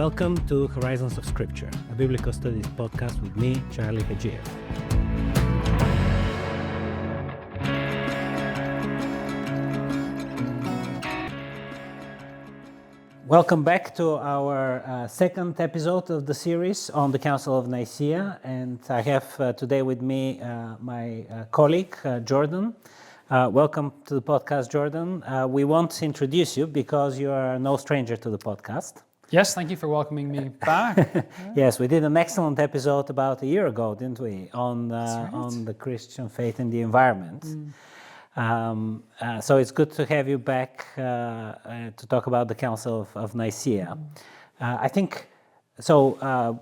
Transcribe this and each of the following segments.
Welcome to Horizons of Scripture, a biblical studies podcast with me, Charlie Hadjiev. Welcome back to our second episode of the series on the Council of Nicea, and I have today with me my colleague, Jordan. Welcome to the podcast, Jordan. We want to introduce you because you are no stranger to the podcast. Yes, thank you for welcoming me back. Yes, we did an excellent episode about a year ago, didn't we, on the Christian faith and the environment. So it's good to have you back to talk about the Council of Nicea. I think so.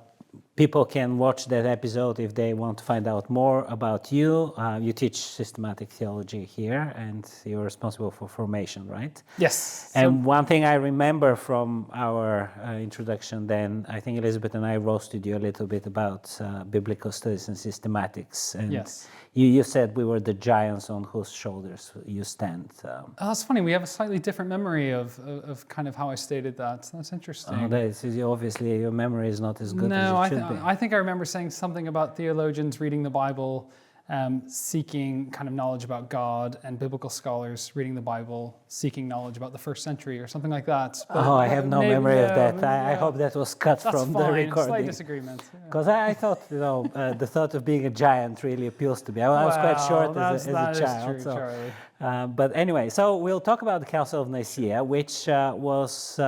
People can watch that episode if they want to find out more about you. You teach systematic theology here, and you're responsible for formation, right? Yes. And one thing I remember from our introduction then, I think Elizabeth and I roasted you a little bit about biblical studies and systematics. And yes. You said we were the giants on whose shoulders you stand. That's funny. We have a slightly different memory of kind of how I stated that. That's interesting. Obviously, your memory is not as good as it should be. I think I remember saying something about theologians reading the Bible, seeking kind of knowledge about God, and biblical scholars reading the Bible, seking knowledge about the first century or something like that. But I have no memory of that. I hope that was cut from the recording. Slight disagreement. Because I thought, the thought of being a giant really appeals to me. I was quite short as a child. True, Charlie. But anyway, so we'll talk about the Council of Nicea, which was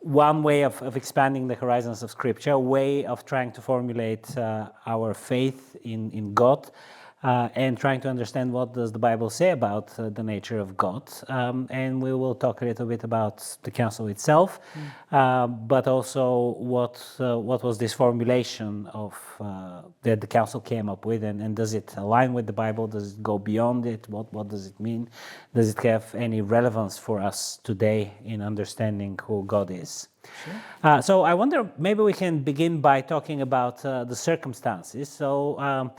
one way of expanding the horizons of Scripture, a way of trying to formulate our faith in God and trying to understand what does the Bible say about the nature of God. And we will talk a little bit about the Council itself, but also what was this formulation of that the Council came up with, and does it align with the Bible? Does it go beyond it? What does it mean? Does it have any relevance for us today in understanding who God is? Sure. So I wonder, maybe we can begin by talking about the circumstances. So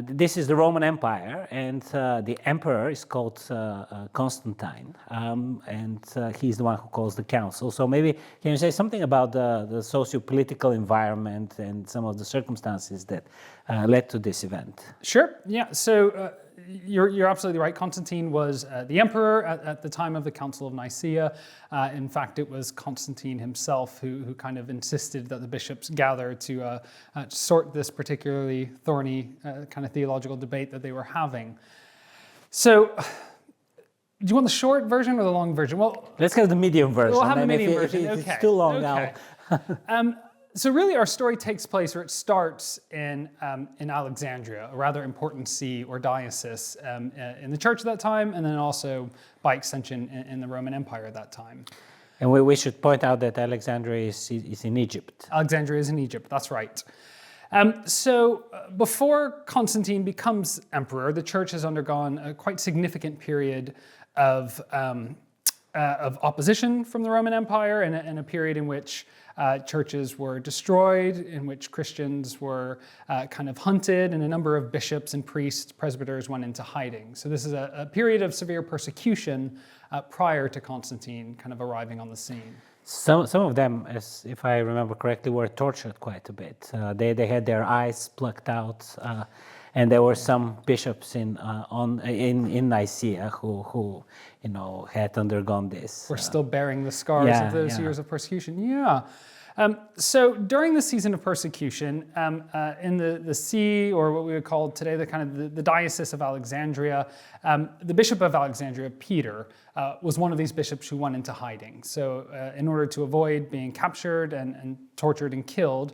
this is the Roman Empire, and the emperor is called Constantine, and he's the one who calls the council. So maybe can you say something about the socio-political environment and some of the circumstances that led to this event? Sure. Yeah. So you're absolutely right. Constantine was the emperor at the time of the Council of Nicea. In fact, it was Constantine himself who kind of insisted that the bishops gather to sort this particularly thorny kind of theological debate that they were having. So, do you want the short version or the long version? Well, let's have the medium version. We'll have the medium version. If it's too long now. So really our story takes place, or it starts in Alexandria, a rather important see or diocese in the church at that time, and then also by extension in the Roman Empire at that time. And we should point out that Alexandria is in Egypt. Alexandria is in Egypt, that's right. So before Constantine becomes emperor, the church has undergone a quite significant period of opposition from the Roman Empire, and a period in which churches were destroyed, in which Christians were kind of hunted, and a number of bishops and priests, presbyters went into hiding. So this is a period of severe persecution prior to Constantine kind of arriving on the scene. Some of them, as if I remember correctly, were tortured quite a bit. They had their eyes plucked out, and there were some bishops in Nicea who had undergone this. We're still bearing the scars of those years of persecution. Yeah. So during the season of persecution, in the see, or what we would call today the Diocese of Alexandria, the Bishop of Alexandria, Peter, was one of these bishops who went into hiding. So in order to avoid being captured and tortured and killed,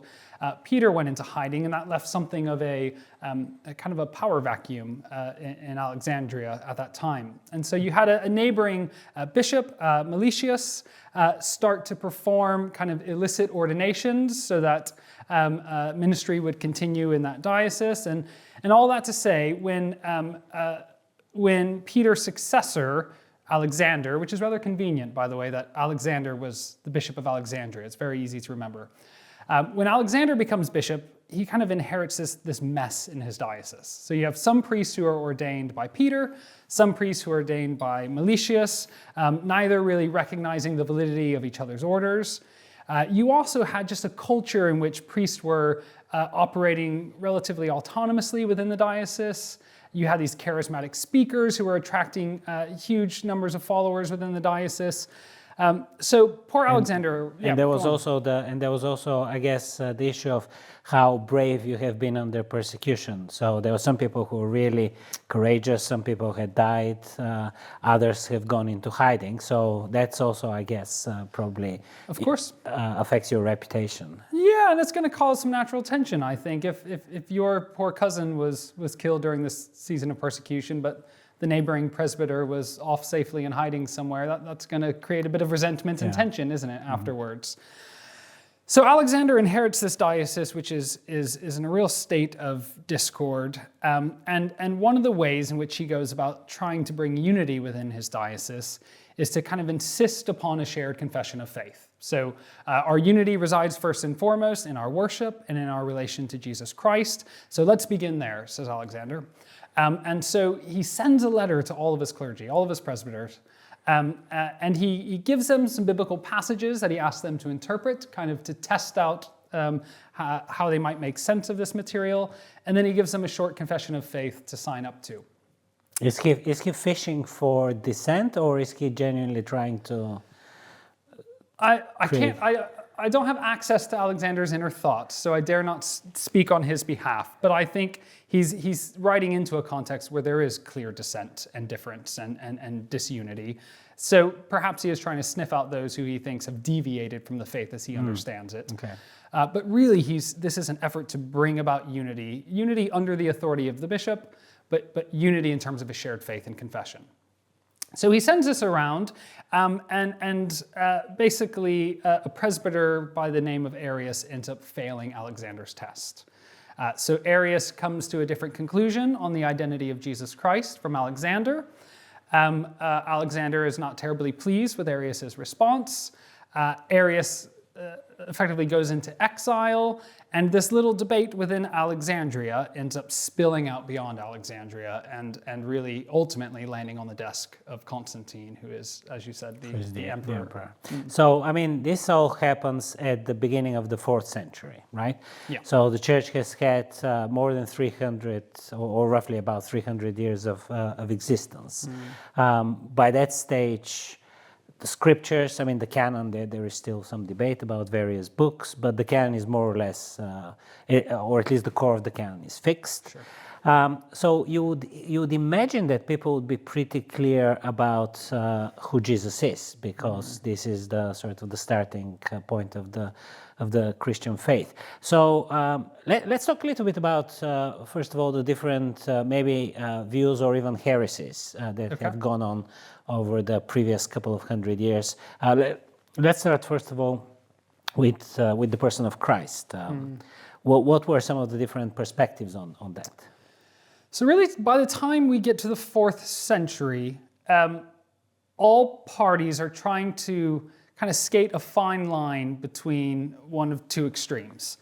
Peter went into hiding, and that left something of a kind of a power vacuum in Alexandria at that time. And so you had a neighboring bishop, Meletius, start to perform kind of illicit ordinations so that ministry would continue in that diocese. And all that to say, when Peter's successor, Alexander, which is rather convenient, by the way, that Alexander was the Bishop of Alexandria. It's very easy to remember. When Alexander becomes bishop, he kind of inherits this mess in his diocese. So you have some priests who are ordained by Peter, some priests who are ordained by Meletius, neither really recognizing the validity of each other's orders. You also had just a culture in which priests were operating relatively autonomously within the diocese. You had these charismatic speakers who were attracting huge numbers of followers within the diocese. So poor Alexander. And there was also I guess, the issue of how brave you have been under persecution. So there were some people who were really courageous. Some people had died. Others have gone into hiding. So that's also, I guess, probably of course affects your reputation. Yeah, and it's going to cause some natural tension, I think, if your poor cousin was killed during this season of persecution, but the neighboring presbyter was off safely in hiding somewhere. That's going to create a bit of resentment and tension, isn't it, afterwards? So Alexander inherits this diocese, which is in a real state of discord. And one of the ways in which he goes about trying to bring unity within his diocese is to kind of insist upon a shared confession of faith. So our unity resides first and foremost in our worship and in our relation to Jesus Christ. So let's begin there, says Alexander. And so he sends a letter to all of his clergy, all of his presbyters, and he gives them some biblical passages that he asks them to interpret, kind of to test out how they might make sense of this material, and then he gives them a short confession of faith to sign up to. Is he fishing for dissent, or is he genuinely trying to? I don't have access to Alexander's inner thoughts, so I dare not speak on his behalf. But I think he's writing into a context where there is clear dissent and difference and disunity. So perhaps he is trying to sniff out those who he thinks have deviated from the faith as he understands it. Okay. But really, this is an effort to bring about unity under the authority of the bishop, but unity in terms of a shared faith and confession. So he sends this around, and basically a presbyter by the name of Arius ends up failing Alexander's test. So Arius comes to a different conclusion on the identity of Jesus Christ from Alexander. Alexander is not terribly pleased with Arius's response. Arius effectively goes into exile, and this little debate within Alexandria ends up spilling out beyond Alexandria and really ultimately landing on the desk of Constantine, who is, as you said, the emperor. So, I mean, this all happens at the beginning of the 4th century, right? Yeah. So the church has had more than 300, or roughly about 300 years of existence. By that stage, the scriptures, I mean, the canon, there is still some debate about various books, but the canon is more or less, or at least the core of the canon is fixed. Sure. So you'd imagine that people would be pretty clear about who Jesus is, because this is the sort of the starting point of the Christian faith. So let's talk a little bit about, first of all, the different maybe views or even heresies that have gone on over the previous couple of hundred years. Let's start first of all with the person of Christ. What were some of the different perspectives on that? So really, by the time we get to the 4th century, all parties are trying to kind of skate a fine line between one of two extremes.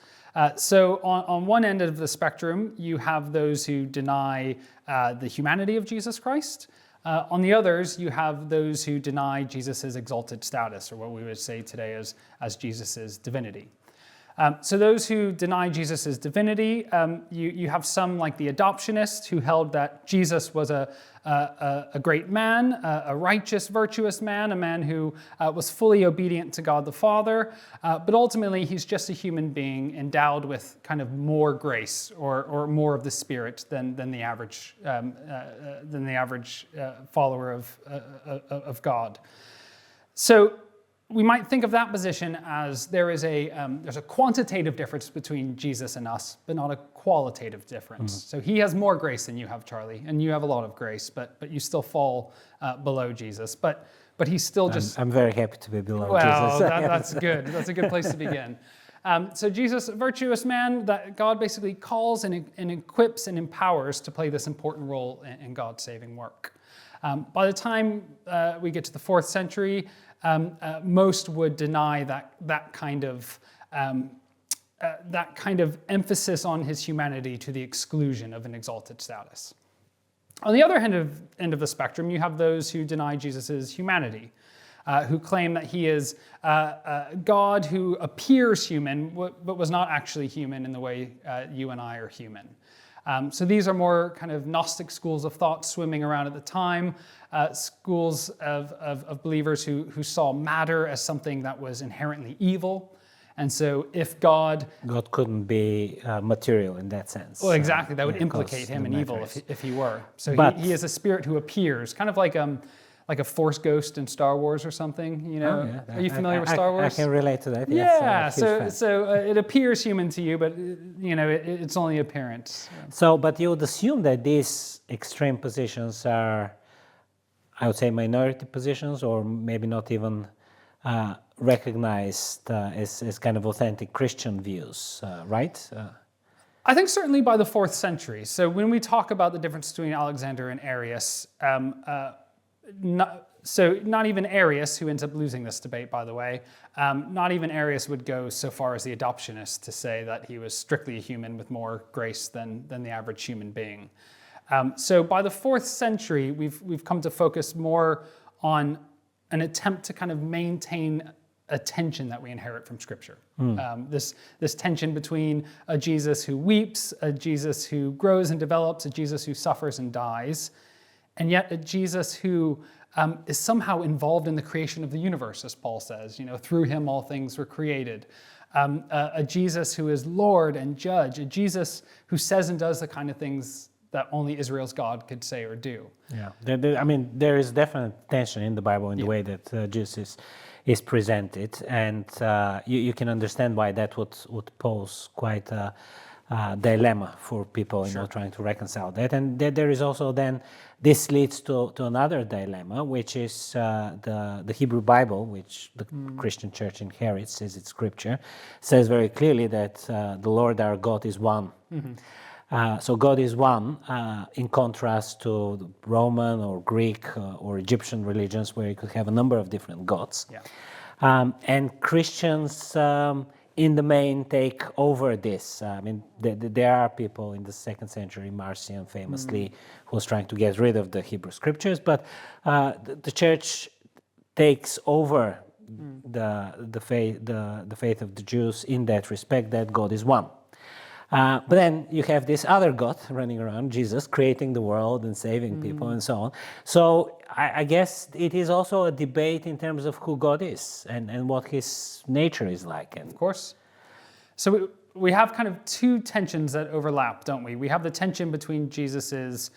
So on one end of the spectrum, you have those who deny the humanity of Jesus Christ. On the others, you have those who deny Jesus' exalted status, or what we would say today as Jesus' divinity. So those who deny Jesus' divinity, you have some like the adoptionists who held that Jesus was a great man, a righteous, virtuous man, a man who was fully obedient to God the Father, but ultimately he's just a human being endowed with kind of more grace or more of the Spirit than the average follower of God. So we might think of that position as there's a quantitative difference between Jesus and us, but not a qualitative difference. So he has more grace than you have, Charlie, and you have a lot of grace, but you still fall below Jesus. But he's still just. I'm very happy to be below Jesus. Well, that's good. That's a good place to begin. So Jesus, a virtuous man that God basically calls and equips and empowers to play this important role in God's saving work. By the time we get to the 4th century, most would deny that kind of emphasis on his humanity to the exclusion of an exalted status. On the other end of the spectrum, you have those who deny Jesus' humanity. who claim that he is God who appears human, but was not actually human in the way you and I are human. So these are more kind of Gnostic schools of thought swimming around at the time, schools of believers who saw matter as something that was inherently evil. And so if God couldn't be material in that sense. Well, exactly. That would implicate him in evil if he were. So he is a spirit who appears, kind of like a Force ghost in Star Wars or something. You know, Are you familiar with Star Wars? I can relate to that. Yeah. So it appears human to you, but it's only appearance. So, but you would assume that these extreme positions are, I would say, minority positions, or maybe not even recognized as kind of authentic Christian views, right? I think certainly by the 4th century. So when we talk about the difference between Alexander and Arius, not even Arius, who ends up losing this debate, by the way, not even Arius would go so far as the adoptionist to say that he was strictly a human with more grace than the average human being. So by the 4th century, we've come to focus more on an attempt to kind of maintain a tension that we inherit from Scripture. This tension between a Jesus who weeps, a Jesus who grows and develops, a Jesus who suffers and dies, and yet a Jesus who is somehow involved in the creation of the universe, as Paul says. Through him all things were created. A Jesus who is Lord and Judge, a Jesus who says and does the kind of things that only Israel's God could say or do. Yeah, there is definite tension in the Bible in the way that Jesus is presented, and you can understand why that would pose quite a dilemma for people, trying to reconcile that. And there is also then, this leads to another dilemma, which is the Hebrew Bible, which the Christian church inherits as its scripture, says very clearly that the Lord our God is one. So God is one, in contrast to the Roman or Greek or Egyptian religions, where you could have a number of different gods. And Christians, in the main, take over this. There are people in the 2nd century, Marcion famously, who was trying to get rid of the Hebrew scriptures, but the church takes over the faith of the Jews in that respect, that God is one. But then you have this other God running around, Jesus, creating the world and saving people and so on. So I guess it is also a debate in terms of who God is and what his nature is like. And of course. So we have kind of two tensions that overlap, don't we? We have the tension between Jesus's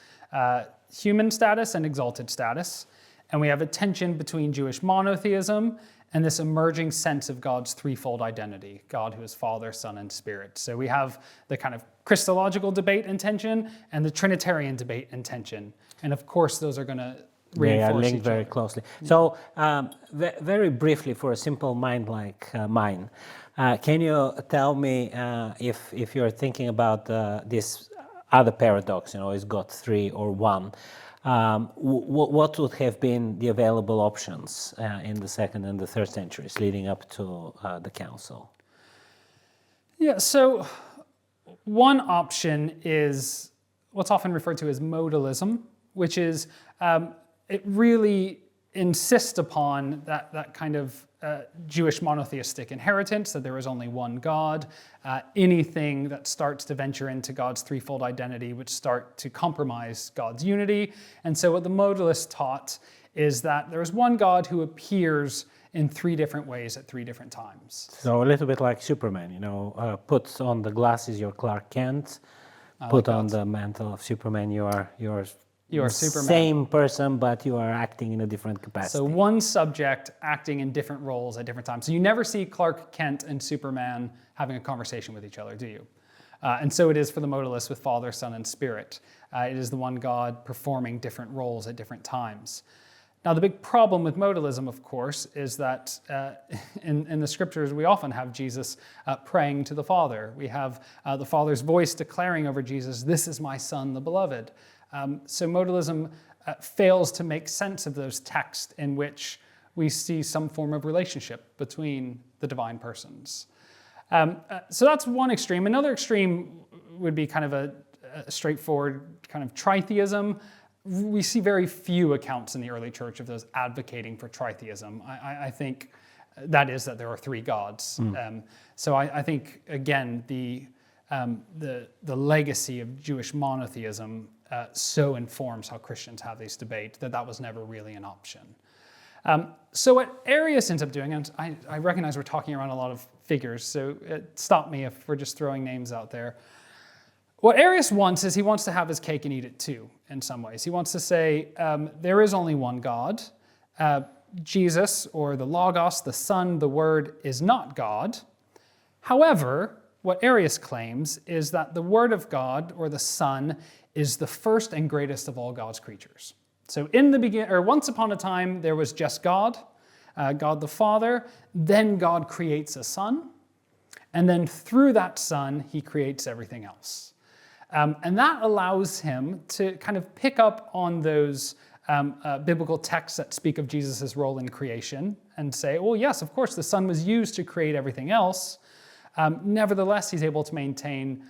human status and exalted status. And we have a tension between Jewish monotheism and this emerging sense of God's threefold identity, God who is Father, Son, and Spirit. So we have the kind of Christological debate and tension and the Trinitarian debate and tension. And of course, those are going to reinforce They are linked each very other. closely. So very briefly, for a simple mind like mine, can you tell me if you're thinking about this other paradox, is God three or one? What would have been the available options in the 2nd and the 3rd centuries leading up to the council? Yeah, so one option is what's often referred to as modalism, which is it really insists upon that kind of Jewish monotheistic inheritance, that there is only one God. Anything that starts to venture into God's threefold identity would start to compromise God's unity. And so what the modalists taught is that there is one God who appears in 3 different ways at 3 different times. So a little bit like Superman, put on the glasses, you're Clark Kent, put on the mantle of Superman, you are Superman. Same person, but you are acting in a different capacity. So one subject acting in different roles at different times. So you never see Clark Kent and Superman having a conversation with each other, do you? And so it is for the modalists with Father, Son, and Spirit. It is the one God performing different roles at different times. Now, the big problem with modalism, of course, is that in the scriptures, we often have Jesus praying to the Father. We have the Father's voice declaring over Jesus, "This is my Son, the beloved." So modalism fails to make sense of those texts in which we see some form of relationship between the divine persons. So that's one extreme. Another extreme would be kind of a straightforward kind of tritheism. we see very few accounts in the early church of those advocating for tritheism. I think that is that there are three gods. So I think, again, the legacy of Jewish monotheism so informs how Christians have this debate that was never really an option. So what Arius ends up doing, and I recognize we're talking around a lot of figures, so stop me if we're just throwing names out there. What Arius wants is he wants to have his cake and eat it too, in some ways. He wants to say there is only one God. Jesus, or the Logos, the Son, the Word, is not God. However, what Arius claims is that the Word of God, or the Son, is the first and greatest of all God's creatures. So once upon a time, there was just God, God the Father. Then God creates a Son, and then through that Son, he creates everything else. And that allows him to kind of pick up on those biblical texts that speak of Jesus' role in creation and say, well, yes, of course, the Son was used to create everything else. Nevertheless, he's able to maintain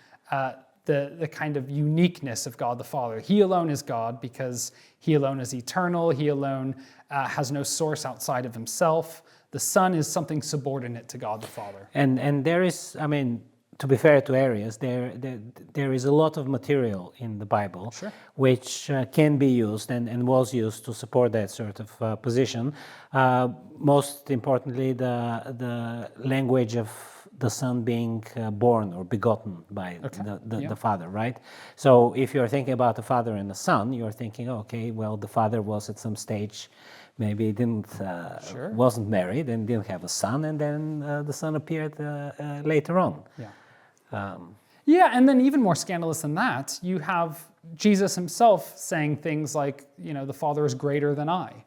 the kind of uniqueness of God the Father. He alone is God because he alone is eternal. He alone has no source outside of himself. The Son is something subordinate to God the Father. And there is, I mean, to be fair to Arius, there is a lot of material in the Bible which can be used and was used to support that sort of position. Most importantly, the language of the Son being born or begotten by the Father, right? So if you're thinking about the Father and the Son, you're thinking, okay, well, the Father was at some stage, maybe wasn't married and didn't have a son, and then the Son appeared later on. And then even more scandalous than that, you have Jesus himself saying things like, the Father is greater than I.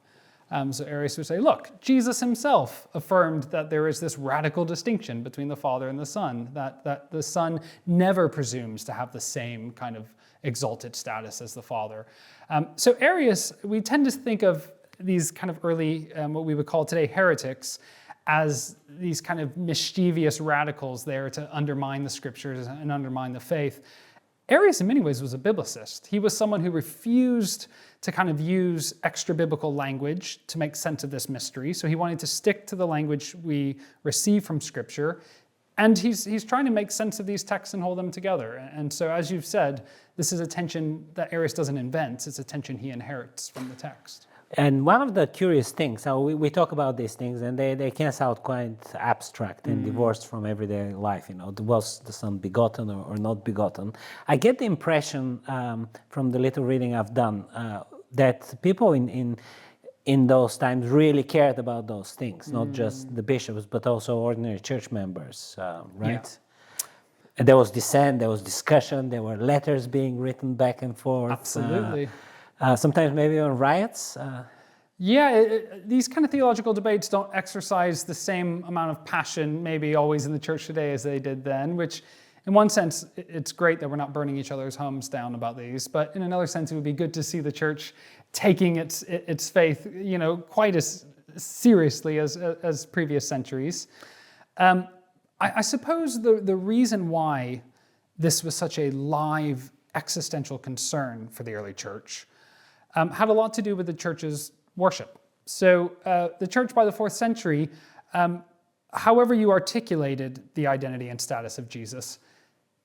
So Arius would say, look, Jesus himself affirmed that there is this radical distinction between the Father and the Son, that the Son never presumes to have the same kind of exalted status as the Father. So Arius, we tend to think of these kind of early, what we would call today heretics, as these kind of mischievous radicals there to undermine the scriptures and undermine the faith. Arius, in many ways, was a biblicist. He was someone who refused to kind of use extra-biblical language to make sense of this mystery. So he wanted to stick to the language we receive from Scripture. And he's trying to make sense of these texts and hold them together. And so, as you've said, this is a tension that Arius doesn't invent. It's a tension he inherits from the text. And one of the curious things, so we talk about these things, and they can sound quite abstract and divorced from everyday life. Was the Son begotten or not begotten? I get the impression from the little reading I've done that people in those times really cared about those things, not just the bishops, but also ordinary church members, right? Yeah. And there was dissent, there was discussion, there were letters being written back and forth. Absolutely. Sometimes maybe on riots. These kind of theological debates don't exercise the same amount of passion maybe always in the church today as they did then, which in one sense, it's great that we're not burning each other's homes down about these, but in another sense, it would be good to see the church taking its faith, quite as seriously as previous centuries. I suppose the reason why this was such a live existential concern for the early church had a lot to do with the church's worship. So the church by the 4th century, however you articulated the identity and status of Jesus,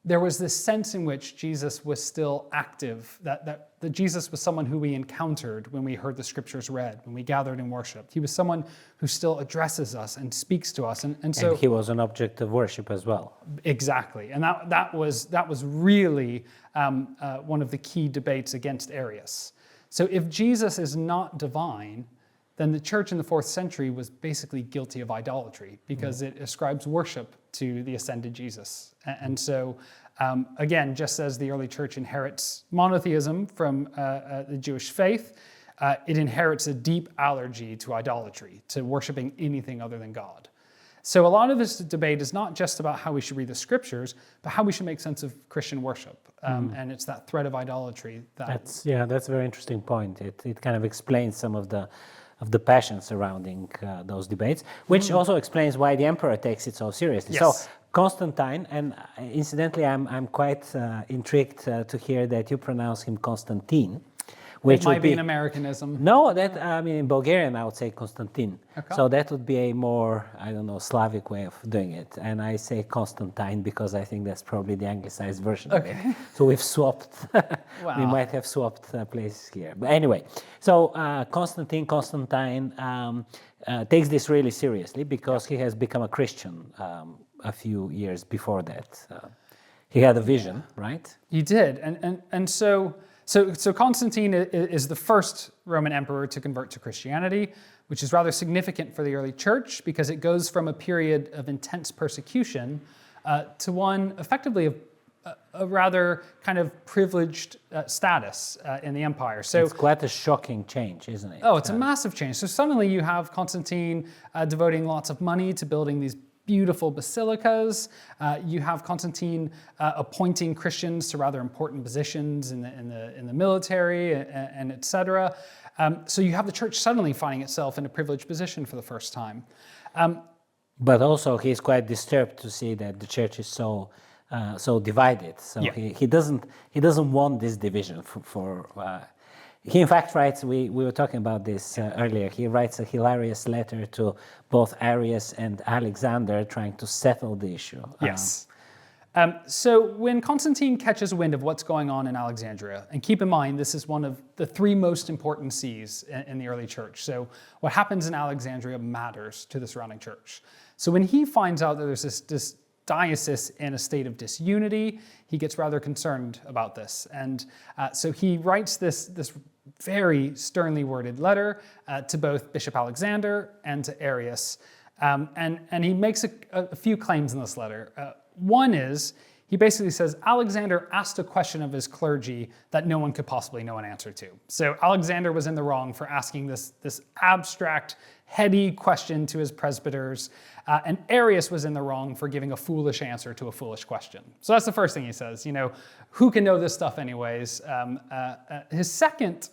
there was this sense in which Jesus was still active, that Jesus was someone who we encountered when we heard the scriptures read, when we gathered and worshiped. He was someone who still addresses us and speaks to us. And so he was an object of worship as well. Exactly. And that was really one of the key debates against Arius. So if Jesus is not divine, then the church in the 4th century was basically guilty of idolatry because it ascribes worship to the ascended Jesus. And so, again, just as the early church inherits monotheism from the Jewish faith, it inherits a deep allergy to idolatry, to worshiping anything other than God. So a lot of this debate is not just about how we should read the scriptures, but how we should make sense of Christian worship. And it's that threat of idolatry. That's a very interesting point. It kind of explains some of the passion surrounding those debates, which also explains why the emperor takes it so seriously. Yes. So Constantine, and incidentally, I'm quite intrigued to hear that you pronounce him Constantine, which might be an Americanism. No, in Bulgarian I would say Constantine. Okay. So that would be a more, Slavic way of doing it. And I say Constantine because I think that's probably the anglicized version of it. So we've swapped. Wow. We might have swapped places here. But anyway, so Constantine takes this really seriously because he has become a Christian a few years before that. He had a vision, right? He did, and so Constantine is the first Roman emperor to convert to Christianity, which is rather significant for the early church because it goes from a period of intense persecution to one effectively of a rather kind of privileged status in the empire. So it's quite a shocking change, isn't it? Oh, it's a massive change. So suddenly you have Constantine devoting lots of money to building these beautiful basilicas. You have Constantine appointing Christians to rather important positions in the military and etc. So you have the church suddenly finding itself in a privileged position for the first time. But also he's quite disturbed to see that the church is so divided. So he doesn't want this division he in fact writes, we were talking about this earlier, he writes a hilarious letter to both Arius and Alexander trying to settle the issue. Yes. So when Constantine catches wind of what's going on in Alexandria, and keep in mind this is one of the three most important sees in the early church, so what happens in Alexandria matters to the surrounding church. So when he finds out that there's this diocese in a state of disunity, he gets rather concerned about this. And so he writes this very sternly worded letter to both Bishop Alexander and to Arius. And he makes a few claims in this letter. One is, he basically says, Alexander asked a question of his clergy that no one could possibly know an answer to. So Alexander was in the wrong for asking this abstract, heady question to his presbyters, and Arius was in the wrong for giving a foolish answer to a foolish question. So that's the first thing he says, who can know this stuff anyways? His second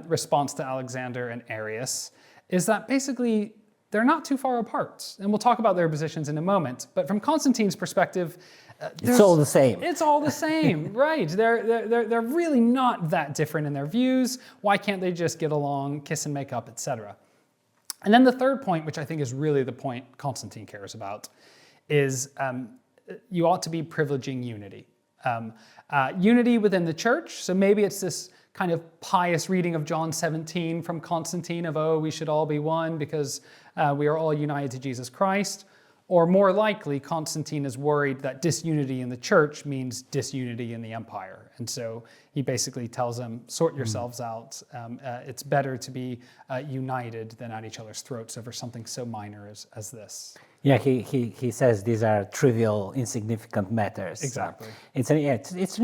response to Alexander and Arius is that basically they're not too far apart. And we'll talk about their positions in a moment, but from Constantine's perspective, it's all the same. It's all the same, right? They're really not that different in their views. Why can't they just get along, kiss and make up, etc.? And then the third point, which I think is really the point Constantine cares about, is you ought to be privileging unity. Unity within the church, so maybe it's this kind of pious reading of John 17 from Constantine of, we should all be one because we are all united to Jesus Christ. Or more likely, Constantine is worried that disunity in the church means disunity in the empire. And so he basically tells them, sort yourselves out. It's better to be united than at each other's throats over something so minor as this. Yeah, he says these are trivial, insignificant matters. Exactly. It's an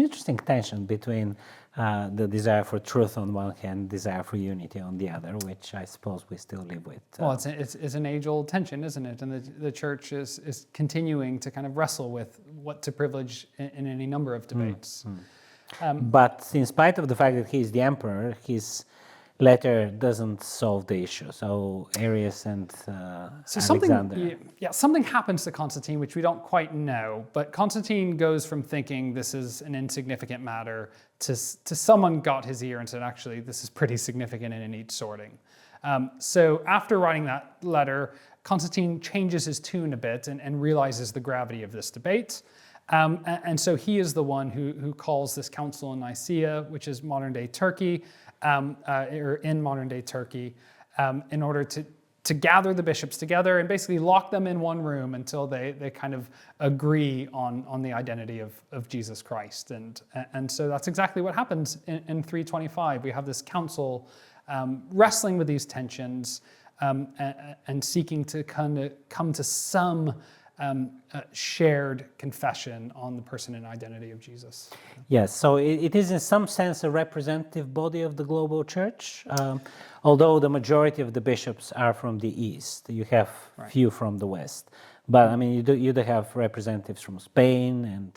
interesting tension between the desire for truth on one hand, desire for unity on the other, which I suppose we still live with. Well, it's an age-old tension, isn't it? And the church is continuing to kind of wrestle with what to privilege in any number of debates. But in spite of the fact that he's the emperor, his letter doesn't solve the issue. So Arius and Alexander. Something happens to Constantine which we don't quite know, but Constantine goes from thinking this is an insignificant matter to someone got his ear and said, actually, this is pretty significant and it needs sorting. So after writing that letter, Constantine changes his tune a bit and realizes the gravity of this debate. And so he is the one who calls this council in Nicea, which is modern-day Turkey, or in modern-day Turkey, in order to gather the bishops together and basically lock them in one room until they kind of agree on the identity of Jesus Christ. And so that's exactly what happens in 325. We have this council wrestling with these tensions and seeking to kind of come to some shared confession on the person and identity of Jesus. Yes, so it is in some sense a representative body of the global church, although the majority of the bishops are from the East. You have few from the West. But I mean, you do have representatives from Spain and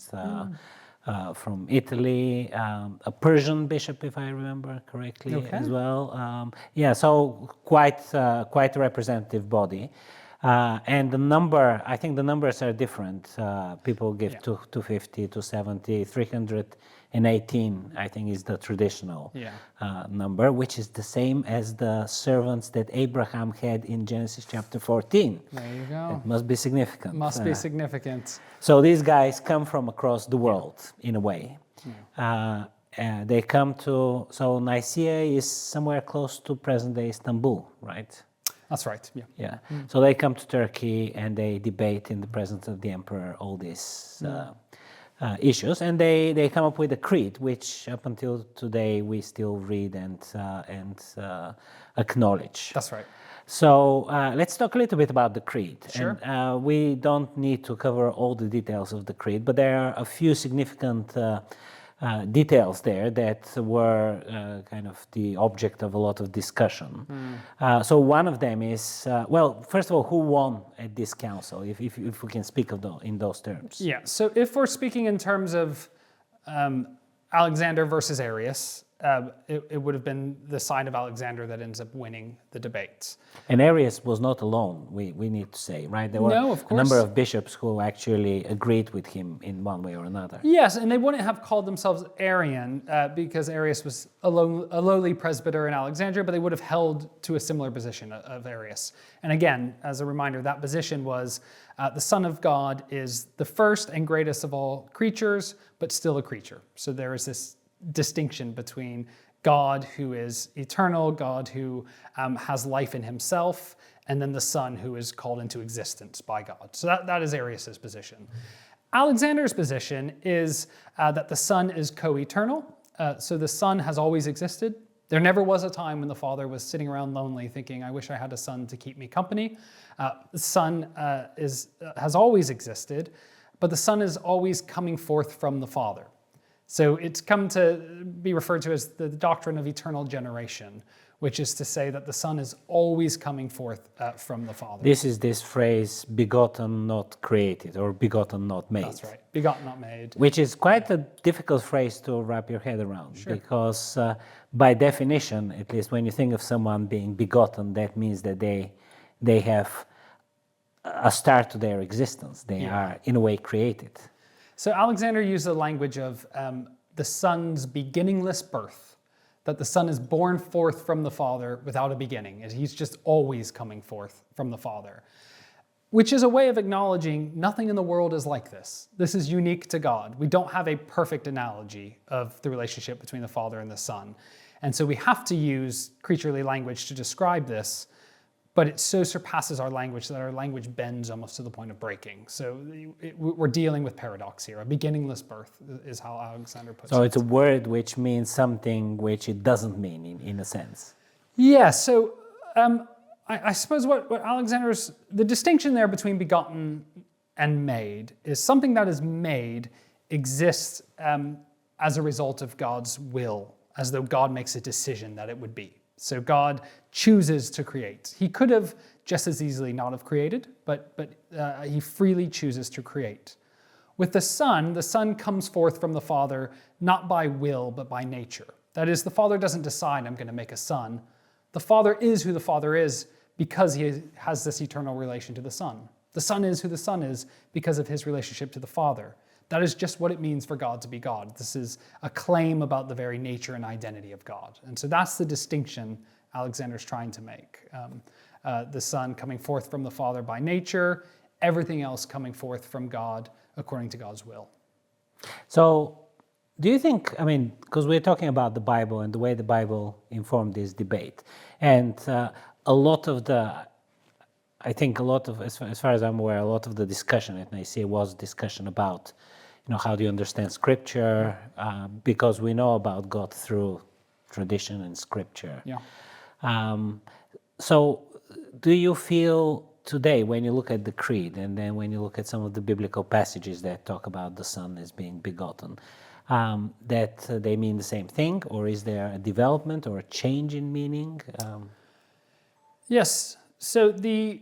from Italy, a Persian bishop, if I remember correctly, as well. So quite a representative body. And the number, I think the numbers are different. People give 250, 270, 300 and 18, I think, is the traditional number, which is the same as the servants that Abraham had in Genesis chapter 14. There you go. It must be significant. Must be significant. So these guys come from across the world, in a way. They come to, so Nicea is somewhere close to present-day Istanbul, right? That's right, Yeah. So they come to Turkey and they debate in the presence of the emperor all these issues, and they come up with a creed, which up until today we still read and acknowledge. That's right. So let's talk a little bit about the creed. Sure. And, we don't need to cover all the details of the creed, but there are a few significant details there that were kind of the object of a lot of discussion. So one of them is, well, first of all, who won at this council, if we can speak of in those terms? Yeah, so if we're speaking in terms of Alexander versus Arius, it would have been the side of Alexander that ends up winning the debates. And Arius was not alone, we need to say, right? There were a number of bishops who actually agreed with him in one way or another. Yes, and they wouldn't have called themselves Arian because Arius was a lowly presbyter in Alexandria, but they would have held to a similar position of Arius. And again, as a reminder, that position was the Son of God is the first and greatest of all creatures, but still a creature. So there is this distinction between God who is eternal, God who has life in himself, and then the Son who is called into existence by God. So that is Arius' position. Alexander's position is that the Son is co-eternal. So the Son has always existed. There never was a time when the Father was sitting around lonely thinking, I wish I had a son to keep me company. The Son has always existed, but the Son is always coming forth from the Father. So it's come to be referred to as the doctrine of eternal generation, which is to say that the Son is always coming forth from the Father. This is this phrase, begotten, not created, or begotten, not made. That's right, begotten, not made. Which is quite a difficult phrase to wrap your head around, because by definition, at least when you think of someone being begotten, that means that they have a start to their existence. They are, in a way, created. So Alexander used the language of the Son's beginningless birth, that the Son is born forth from the Father without a beginning, as he's just always coming forth from the Father, which is a way of acknowledging nothing in the world is like this. This is unique to God. We don't have a perfect analogy of the relationship between the Father and the Son. And so we have to use creaturely language to describe this, but it so surpasses our language that our language bends almost to the point of breaking. So we're dealing with paradox here. A beginningless birth is how Alexander puts it. So it's a word which means something which it doesn't mean in a sense. Yeah, so I suppose what the distinction there between begotten and made is something that is made exists as a result of God's will, as though God makes a decision that it would be. So God chooses to create. He could have just as easily not have created, but he freely chooses to create. With the Son comes forth from the Father not by will, but by nature. That is, the Father doesn't decide, I'm going to make a son. The Father is who the Father is because he has this eternal relation to the Son. The Son is who the Son is because of his relationship to the Father. That is just what it means for God to be God. This is a claim about the very nature and identity of God. And so that's the distinction Alexander's trying to make. The Son coming forth from the Father by nature, everything else coming forth from God according to God's will. So do you think, I mean, because we're talking about the Bible and the way the Bible informed this debate, and a lot of the, I think a lot of, as far as I'm aware, a lot of the discussion at Nicea was discussion about, how do you understand Scripture, because we know about God through tradition and Scripture. Yeah. So do you feel today, when you look at the creed, and then when you look at some of the biblical passages that talk about the Son as being begotten, that they mean the same thing, or is there a development or a change in meaning? Yes. So the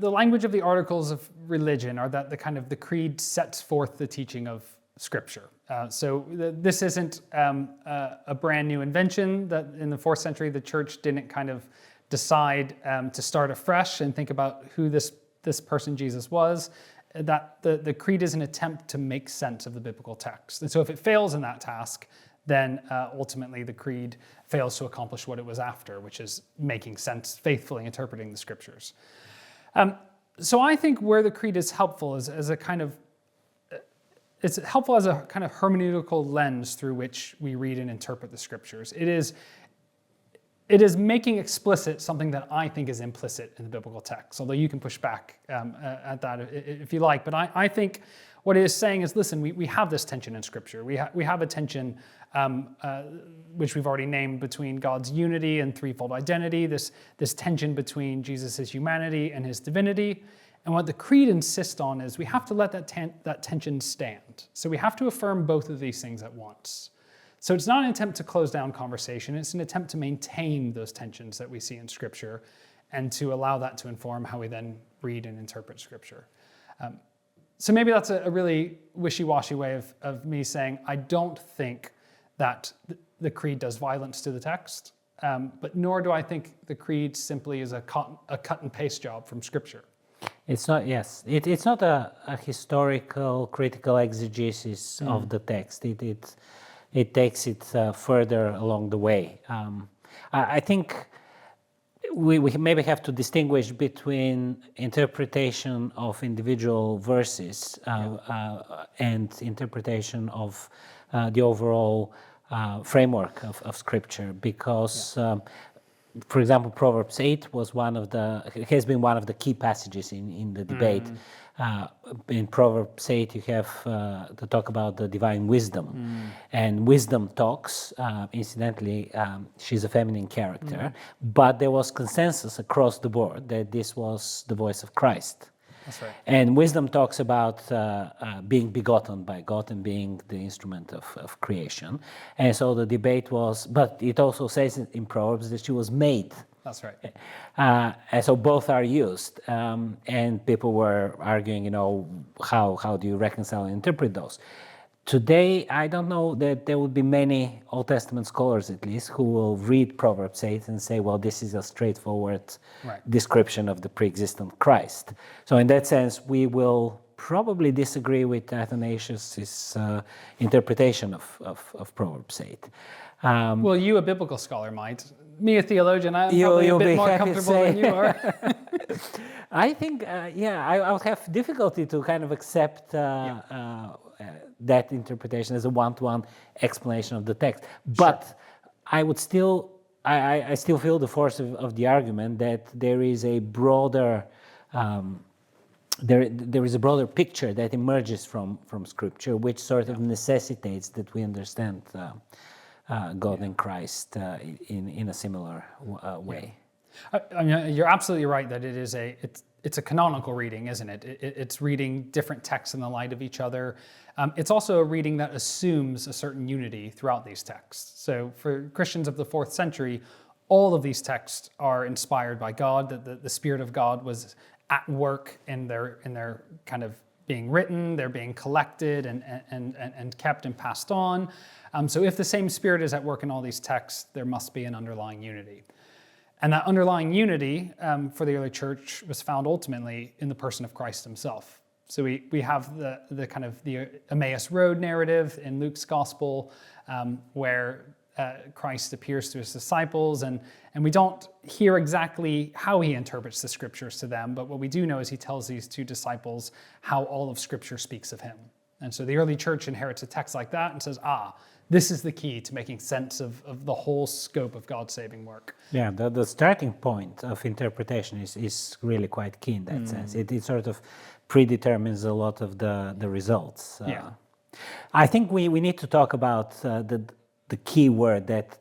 language of the articles of religion are that the creed sets forth the teaching of Scripture. So this isn't a brand new invention that in the 4th century the church didn't kind of decide to start afresh and think about who this person Jesus was that the creed is an attempt to make sense of the biblical text. And so if it fails in that task, then ultimately the creed fails to accomplish what it was after, which is making sense, faithfully interpreting the scriptures. So I think where the creed is helpful is as a kind of, it's helpful as a kind of hermeneutical lens through which we read and interpret the scriptures. It is making explicit something that I think is implicit in the biblical text, although you can push back at that if you like. But I think what it is saying is, listen, we have this tension in Scripture. We have a tension which we've already named between God's unity and threefold identity, this tension between Jesus' humanity and his divinity. And what the creed insists on is we have to let that tension stand. So we have to affirm both of these things at once. So it's not an attempt to close down conversation, it's an attempt to maintain those tensions that we see in Scripture and to allow that to inform how we then read and interpret Scripture. So maybe that's a really wishy-washy way of me saying I don't think that the creed does violence to the text, but nor do I think the creed simply is a cut and paste job from Scripture. It's not, yes. It's not a historical, critical exegesis of the text. It takes it further along the way. I think we maybe have to distinguish between interpretation of individual verses and interpretation of the overall framework of Scripture, because for example, Proverbs 8 has been one of the key passages in the debate. In Proverbs 8, you have the talk about the divine wisdom. And wisdom talks, incidentally, she's a feminine character, but there was consensus across the board that this was the voice of Christ. That's right. And wisdom talks about being begotten by God and being the instrument of creation. And so the debate was, but it also says in Proverbs that she was made. That's right. And so both are used. And people were arguing, how do you reconcile and interpret those? Today, I don't know that there would be many Old Testament scholars, at least, who will read Proverbs 8 and say, well, this is a straightforward description of the pre-existent Christ. So in that sense, we will probably disagree with Athanasius' interpretation of Proverbs 8. Well, you, a biblical scholar, might. Me, a theologian, I'm probably a bit more comfortable than you are. I think, I would have difficulty to kind of accept that interpretation as a one-to-one explanation of the text. But I would still, I still feel the force of the argument that there is a broader, there is a broader picture that emerges from Scripture, which sort of necessitates that we understand God and Christ in a similar way. I mean, you're absolutely right that it's a canonical reading, isn't it? It's reading different texts in the light of each other. It's also a reading that assumes a certain unity throughout these texts. So for Christians of the 4th century, all of these texts are inspired by God, that the Spirit of God was at work in their kind of being written, they're being collected and kept and passed on. So if the same Spirit is at work in all these texts, there must be an underlying unity. And that underlying unity for the early church was found ultimately in the person of Christ himself. So we have the kind of the Emmaus Road narrative in Luke's Gospel, where Christ appears to his disciples, and we don't hear exactly how he interprets the Scriptures to them, but what we do know is he tells these two disciples how all of Scripture speaks of him. And so the early church inherits a text like that and says, this is the key to making sense of the whole scope of God's saving work. Yeah, the starting point of interpretation is really quite key in that sense. It sort of predetermines a lot of the results. I think we need to talk about the key word that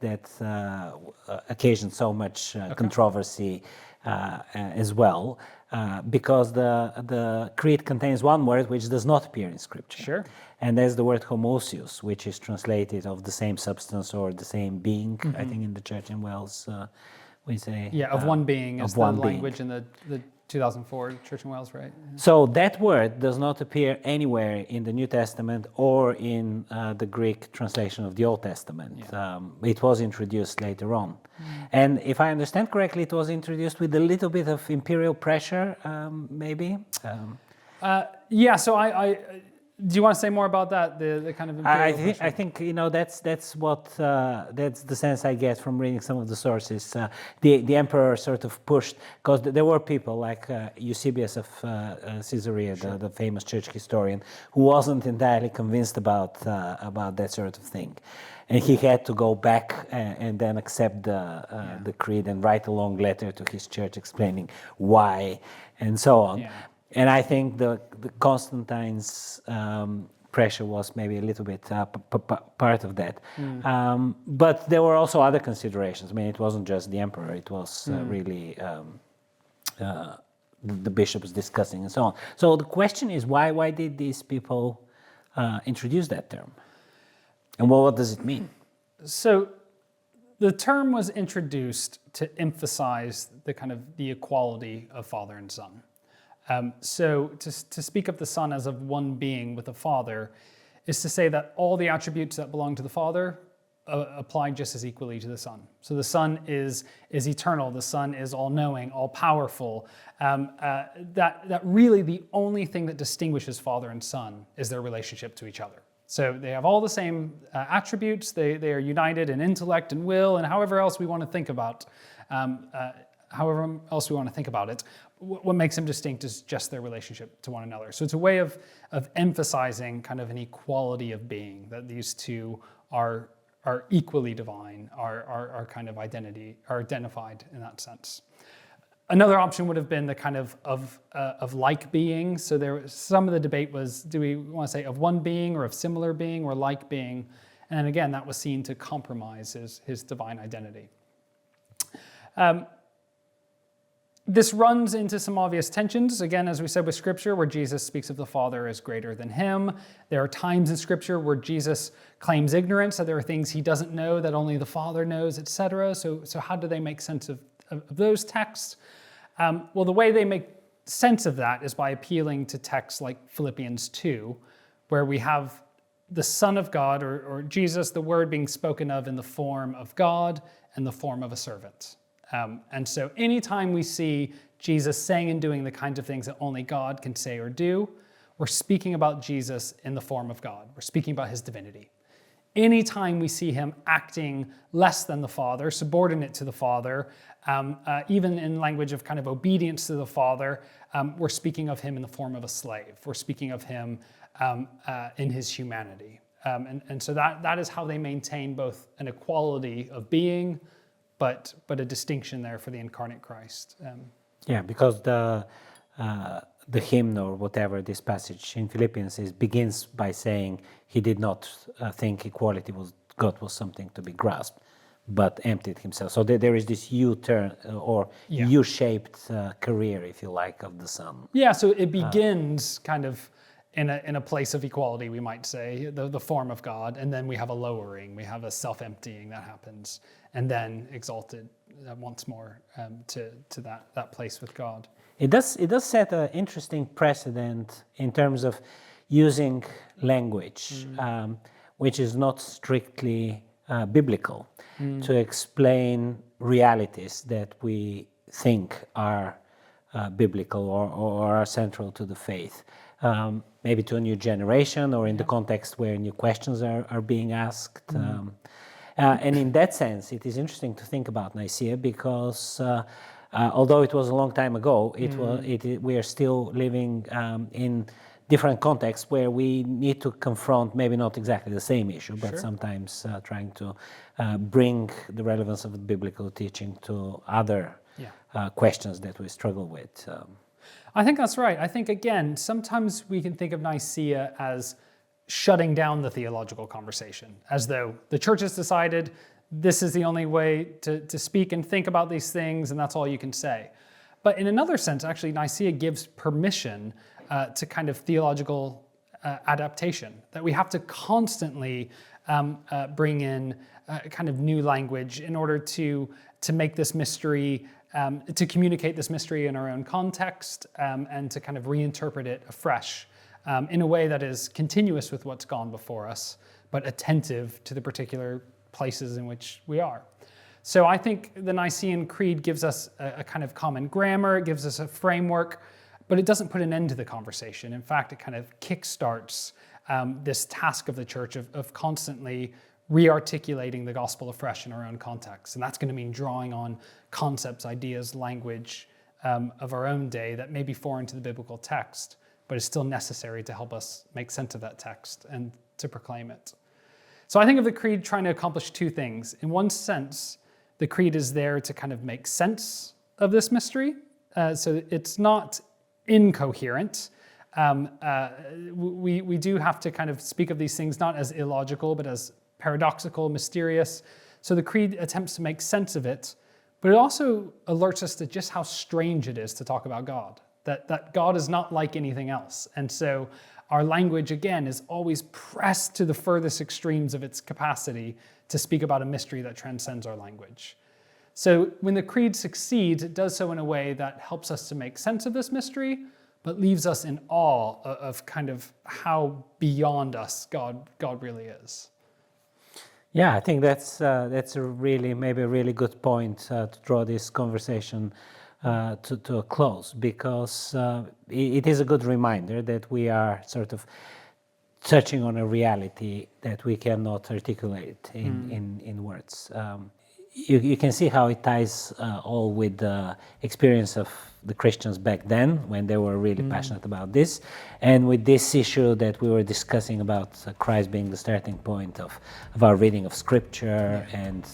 occasioned so much controversy as well, because the creed contains one word which does not appear in Scripture. Sure. And that's the word homoousios, which is translated of the same substance or the same being. I think in the church in Wales we say... Yeah, of one being is the language in the 2004 Church in Wales, right? So that word does not appear anywhere in the New Testament or in the Greek translation of the Old Testament. It was introduced later on. And if I understand correctly, it was introduced with a little bit of imperial pressure, maybe. Yeah, so do you want to say more about that? The kind of imperial I think that's what that's the sense I get from reading some of the sources. The emperor sort of pushed, because there were people like Eusebius of Caesarea, the famous church historian, who wasn't entirely convinced about that sort of thing, and he had to go back and then accept the creed and write a long letter to his church explaining why and so on. Yeah. And I think the Constantine's pressure was maybe a little bit part of that. But there were also other considerations. I mean, it wasn't just the emperor. It was really the bishops discussing and so on. So the question is, why did these people introduce that term? And what does it mean? So the term was introduced to emphasize the equality of Father and Son. So to speak of the Son as of one being with the Father is to say that all the attributes that belong to the Father apply just as equally to the Son. So the Son is eternal, the Son is all-knowing, all-powerful. That really the only thing that distinguishes Father and Son is their relationship to each other. So they have all the same attributes, they are united in intellect and will, and however else we want to think about it. What makes them distinct is just their relationship to one another. So it's a way of emphasizing kind of an equality of being, that these two are equally divine, are kind of identified in that sense. Another option would have been the kind of like being. So some of the debate was, do we want to say of one being or of similar being or like being? And again, that was seen to compromise his divine identity. This runs into some obvious tensions, again, as we said with Scripture, where Jesus speaks of the Father as greater than him. There are times in Scripture where Jesus claims ignorance, that there are things he doesn't know that only the Father knows, etc. So how do they make sense of those texts? Well, the way they make sense of that is by appealing to texts like Philippians 2, where we have the Son of God, or Jesus, the Word being spoken of in the form of God and the form of a servant. And so anytime we see Jesus saying and doing the kinds of things that only God can say or do, we're speaking about Jesus in the form of God. We're speaking about his divinity. Anytime we see him acting less than the Father, subordinate to the Father, even in language of kind of obedience to the Father, we're speaking of him in the form of a slave. We're speaking of him in his humanity. And so that is how they maintain both an equality of being, but a distinction there for the incarnate Christ. Because the hymn or whatever this passage in Philippians begins by saying he did not think equality with God was something to be grasped, but emptied himself. So there is this U-turn or U-shaped career, if you like, of the Son. Yeah, so it begins kind of in a place of equality, we might say, the form of God, and then we have a lowering, we have a self-emptying that happens, and then exalted once more to that place with God. It does set an interesting precedent in terms of using language, which is not strictly biblical, to explain realities that we think are biblical or are central to the faith. Maybe to a new generation or in the context where new questions are being asked. And in that sense, it is interesting to think about Nicea because although it was a long time ago, we are still living in different contexts where we need to confront maybe not exactly the same issue, but sometimes trying to bring the relevance of the biblical teaching to other questions that we struggle with. I think that's right. I think, again, sometimes we can think of Nicea as shutting down the theological conversation, as though the church has decided this is the only way to speak and think about these things, and that's all you can say. But in another sense, actually, Nicea gives permission to kind of theological adaptation, that we have to constantly bring in kind of new language in order to make this mystery, to communicate this mystery in our own context, and to kind of reinterpret it afresh in a way that is continuous with what's gone before us, but attentive to the particular places in which we are. So I think the Nicene Creed gives us a kind of common grammar, it gives us a framework, but it doesn't put an end to the conversation. In fact, it kind of kickstarts this task of the church of constantly re-articulating the gospel afresh in our own context. And that's going to mean drawing on concepts, ideas, language of our own day that may be foreign to the biblical text, but is still necessary to help us make sense of that text and to proclaim it. So I think of the creed trying to accomplish two things. In one sense, the creed is there to kind of make sense of this mystery. So it's not incoherent. We do have to kind of speak of these things not as illogical, but as paradoxical, mysterious. So the creed attempts to make sense of it, but it also alerts us to just how strange it is to talk about God, that God is not like anything else. And so our language, again, is always pressed to the furthest extremes of its capacity to speak about a mystery that transcends our language. So when the creed succeeds, it does so in a way that helps us to make sense of this mystery, but leaves us in awe of kind of how beyond us God really is. Yeah, I think that's a really good point to draw this conversation to a close, because it is a good reminder that we are sort of touching on a reality that we cannot articulate in words. You can see how it ties all with the experience of the Christians back then, when they were really passionate about this, and with this issue that we were discussing about Christ being the starting point of our reading of Scripture and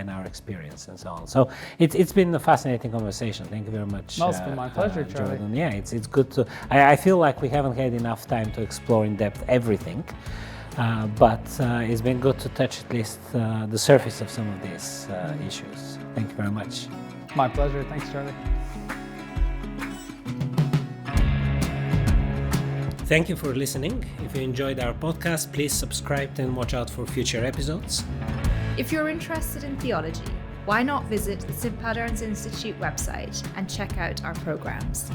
our experience and so on. So it's been a fascinating conversation. Thank you very much. Well, it's been my pleasure, Charlie. Jordan. Yeah, it's good to. I feel like we haven't had enough time to explore in depth everything. But it's been good to touch at least the surface of some of these issues. Thank you very much. My pleasure. Thanks, Charlie. Thank you for listening. If you enjoyed our podcast, please subscribe and watch out for future episodes. If you're interested in theology, why not visit the St. Padarn's Institute website and check out our programs?